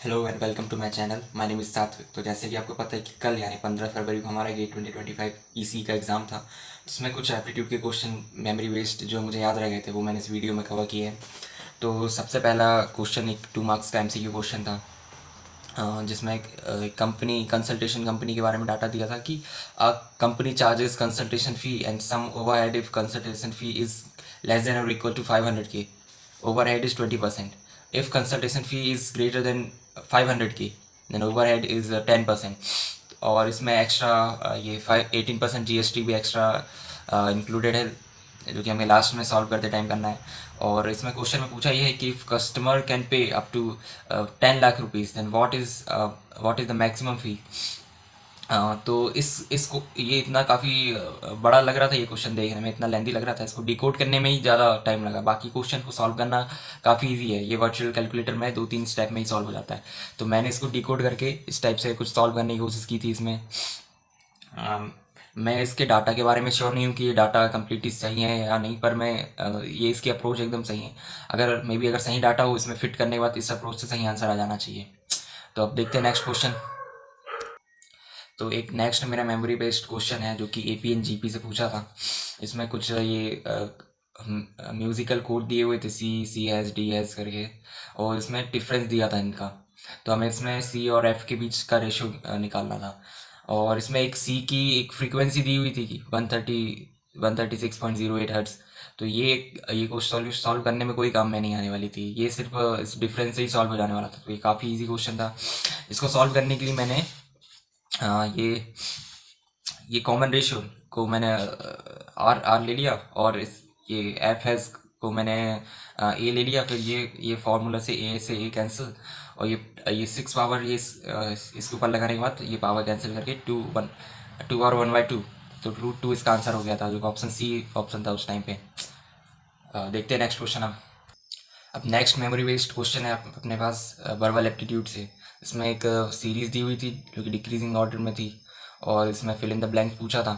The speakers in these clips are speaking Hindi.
Hello and welcome to my channel. My name is Satvik. तो जैसे कि आपको पता है कि कल यानी 15 फरवरी को हमारा गेट 2025 ईसी का एग्ज़ाम था। जिसमें कुछ एप्टीट्यूड के क्वेश्चन मेमोरी बेस्ड जो मुझे याद रह गए थे वो मैंने इस वीडियो में कवर किए हैं। तो सबसे पहला क्वेश्चन एक 2 मार्क्स का एमसीक्यू क्वेश्चन था, जिसमें एक कंपनी कंसल्टेशन कंपनी के बारे में डाटा दिया था कि company charges consultation fee and some overhead if consultation fee is less than और equal to 500K, overhead is 20%. If consultation fee is greater than 500K, then overhead is 10%. और इसमें एक्स्ट्रा ये 18% जीएसटी भी एक्स्ट्रा इंक्लूडेड है, जो कि हमें लास्ट में सॉल्व करते टाइम करना है। और इसमें क्वेश्चन में पूछा ये है कि if customer can pay up to 10 lakh rupees, then what is the maximum fee. तो इसको ये इतना काफ़ी बड़ा लग रहा था, ये क्वेश्चन देखने में इतना लेंदी लग रहा था, इसको डिकोड करने में ही ज़्यादा टाइम लगा। बाकी क्वेश्चन को सॉल्व करना काफ़ी इजी है, ये वर्चुअल कैलकुलेटर में 2-3 स्टेप में ही सॉल्व हो जाता है। तो मैंने इसको डिकोड करके इस टाइप से कुछ सॉल्व करने की कोशिश की थी इसमें। मैं इसके डाटा के बारे में श्योर नहीं हूँ कि ये डाटा कम्प्लीटली सही है या नहीं, पर मैं ये इसकी अप्रोच एकदम सही है। अगर मे बी अगर सही डाटा हो इसमें फिट करने के बाद इस अप्रोच से सही आंसर आ जाना चाहिए। तो अब देखते हैं नेक्स्ट क्वेश्चन। तो एक नेक्स्ट मेरा मेमोरी बेस्ड क्वेश्चन है जो कि एपी एंड जीपी से पूछा था। इसमें कुछ ये म्यूज़िकल कोड दिए हुए थे, सी एस डी एस करके, और इसमें डिफरेंस दिया था इनका। तो हमें इसमें सी और एफ के बीच का रेशियो निकालना था। और इसमें एक सी की एक फ्रीक्वेंसी दी हुई थी कि 136.08 हर्ट्ज़। तो ये क्वेश्चन सॉल्व करने में कोई काम में नहीं आने वाली थी, ये सिर्फ इस डिफरेंस से ही सॉल्व हो जाने वाला था। तो ये काफ़ी इजी क्वेश्चन था। इसको सॉल्व करने के लिए मैंने ये कॉमन रेशियो को मैंने आर आर ले लिया, और इस ये एफ हैज़ को मैंने ए ले लिया। फिर ये फार्मूला से ए कैंसिल, और ये 6 पावर इसके ऊपर लगाने के बाद ये पावर कैंसिल करके 2 और 1/2, तो √2 इसका आंसर हो गया था, जो ऑप्शन सी ऑप्शन था उस टाइम पे। देखते हैं नेक्स्ट क्वेश्चन। अब नेक्स्ट मेमोरी बेस्ड क्वेश्चन है अपने पास वर्बल एप्टीट्यूड से। इसमें एक सीरीज़ दी हुई थी जो कि डिक्रीजिंग ऑर्डर में थी, और इसमें फिल इन द ब्लैंक पूछा था।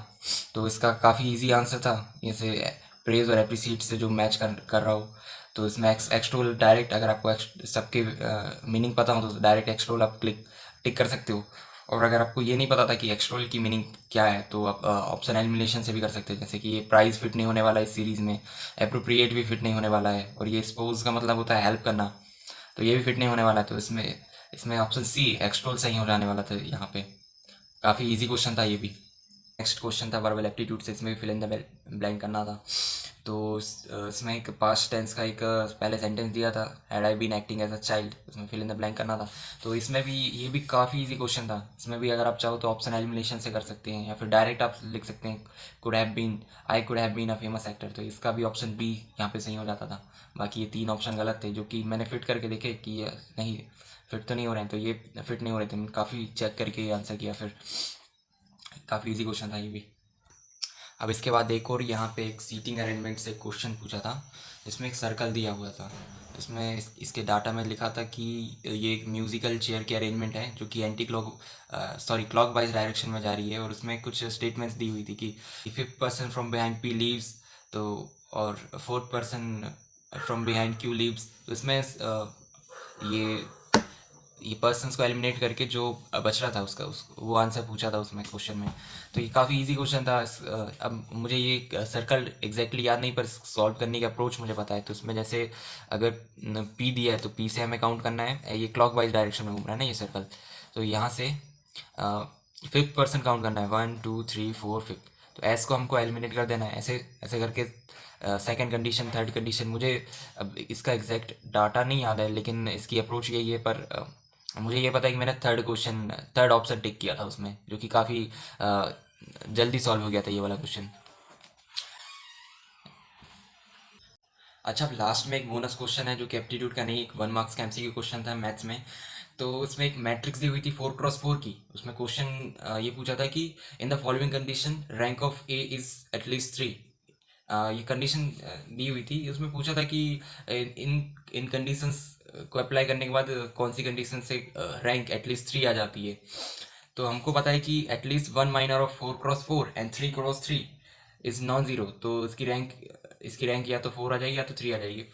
तो इसका काफ़ी इजी आंसर था, जैसे प्रेज और एप्रिसिएट से जो मैच कर रहा हो। तो इसमें एक्सट्रोल डायरेक्ट, अगर आपको सबके मीनिंग पता हो तो डायरेक्ट एक्सट्रोल आप टिक कर सकते हो। और अगर आपको ये नहीं पता था कि एक्सट्रोल की मीनिंग क्या है, तो आप ऑप्शन एलिमिनेशन से भी कर सकते हैं। जैसे कि ये प्राइस फिट नहीं होने वाला है इस सीरीज़ में, अप्रोप्रिएट भी फिट नहीं होने वाला है, और ये स्पोज का मतलब होता है हेल्प करना, तो ये भी फिट नहीं होने वाला है। तो इसमें इसमें ऑप्शन सी एक्सट्रोल सही हो जाने वाला था यहाँ पे। काफ़ी इजी क्वेश्चन था ये भी। नेक्स्ट क्वेश्चन था वर्बल एप्टीट्यूड से, इसमें भी फिल इन द ब्लैंक करना था। तो इसमें एक पास्ट टेंस का एक पहले सेंटेंस दिया था, had I been acting as a child, इसमें फिल इन द ब्लैंक करना था। तो इसमें भी ये भी काफ़ी इजी क्वेश्चन था। इसमें भी अगर आप चाहो तो ऑप्शन एलिमिनेशन से कर सकते हैं, या फिर डायरेक्ट आप लिख सकते हैं could have been a famous actor. तो इसका भी ऑप्शन बी यहाँ पे सही हो जाता था। बाकी ये 3 ऑप्शन गलत थे, जो कि मैंने फिट करके देखे कि ये नहीं फिट तो नहीं हो रहे हैं, तो ये फिट नहीं हो रहे थे। मैंने काफ़ी चेक करके ये आंसर किया। फिर काफ़ी इजी क्वेश्चन था ये भी। अब इसके बाद एक और यहाँ पे एक सीटिंग अरेंजमेंट से क्वेश्चन पूछा था, जिसमें एक सर्कल दिया हुआ था। इसमें इसके डाटा में लिखा था कि ये एक म्यूज़िकल चेयर की अरेंजमेंट है जो कि क्लॉक वाइज डायरेक्शन में जा रही है। और उसमें कुछ स्टेटमेंट्स दी हुई थी कि 5th person from behind P leaves, तो और 4th person from behind Q leaves. तो इसमें ये ये पर्सन्स को एलिमिनेट करके जो बच रहा था वो आंसर पूछा था उसमें क्वेश्चन में। तो ये काफ़ी इजी क्वेश्चन था। अब मुझे ये सर्कल एग्जैक्टली याद नहीं, पर सॉल्व करने की अप्रोच मुझे पता है। तो इसमें जैसे अगर पी दिया है तो पी से हमें काउंट करना है, ये क्लॉक वाइज डायरेक्शन में घूम रहा है ना ये सर्कल। तो यहाँ से 5th पर्सन काउंट करना है, 1 2 3 4 5। तो एस को हमको एलिमिनेट कर देना है, ऐसे ऐसे करके सेकंड कंडीशन, थर्ड कंडीशन। मुझे अब इसका एग्जैक्ट डाटा नहीं याद है, लेकिन इसकी अप्रोच यही है। पर मुझे ये पता है कि मैंने थर्ड ऑप्शन टिक किया था उसमें, जो कि काफ़ी जल्दी सॉल्व हो गया था ये वाला क्वेश्चन। अच्छा, अब लास्ट में एक बोनस क्वेश्चन है जो कि एप्टीट्यूड का नहीं, एक 1 मार्क्स का एमसीक्यू क्वेश्चन था मैथ्स में। तो उसमें एक मैट्रिक्स दी हुई थी 4x4 की। उसमें क्वेश्चन ये पूछा था कि in the following condition rank of A is at least 3। ये कंडीशन दी हुई थी। उसमें पूछा था कि इन इन कंडीशंस को अप्लाई करने के बाद कौन सी कंडीशन से रैंक एटलीस्ट 3 आ जाती है। तो हमको पता है कि at least 1 minor of 4x4 and 3x3 is non zero. तो इसकी रैंक या तो 4 आ जाएगी या तो 3 आ जाएगी।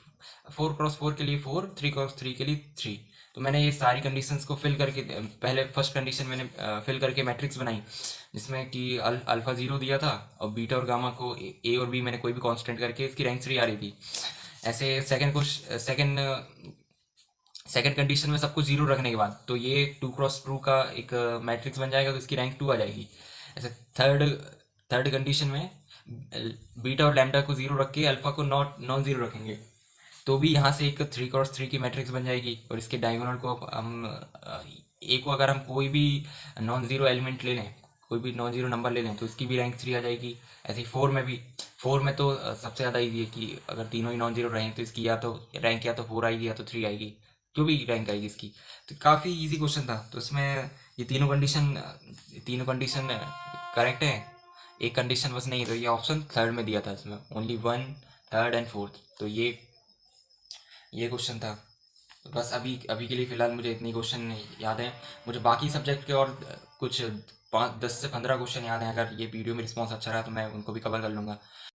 4x4 के लिए 4, 3x3 के लिए 3। तो मैंने ये सारी कंडीशंस को फिल करके पहले फर्स्ट कंडीशन मैंने फिल करके मैट्रिक्स बनाई, जिसमें कि अल्फा 0 दिया था और बीटा और गामा को ए और बी मैंने कोई भी कांस्टेंट करके इसकी रैंक 3 आ रही थी। ऐसे सेकंड कंडीशन में सब कुछ 0 रखने के बाद तो ये 2x2 का एक मैट्रिक्स बन जाएगा, तो इसकी रैंक 2 आ जाएगी। ऐसे थर्ड थर्ड कंडीशन में बीटा और लैम्डा को 0 रख के अल्फा को नॉन जीरो रखेंगे, तो भी यहाँ से एक 3x3 की मैट्रिक्स बन जाएगी। और इसके डायगोनल को हम ए को अगर हम कोई भी नॉन जीरो एलिमेंट ले लें, कोई भी नॉन जीरो नंबर ले लें, तो इसकी भी रैंक 3 आ जाएगी। ऐसे ही 4 में भी, 4 में तो सबसे ज़्यादा ईजी है कि अगर तीनों ही नॉन जीरो रहें तो इसकी या तो रैंक या तो 4 आएगी या तो 3 आएगी, जो भी रैंक आएगी इसकी। तो काफ़ी इजी क्वेश्चन था। तो इसमें ये तीनों कंडीशन करेक्ट है, एक कंडीशन बस नहीं है, तो ये ऑप्शन थर्ड में दिया था। इसमें ओनली 1, 3 एंड 4, तो ये क्वेश्चन था। तो बस अभी अभी के लिए फ़िलहाल मुझे इतनी क्वेश्चन याद हैं। मुझे बाकी सब्जेक्ट के और कुछ 10 से 15 क्वेश्चन याद हैं। अगर ये वीडियो में रिस्पॉन्स अच्छा रहा तो मैं उनको भी कवर कर लूँगा।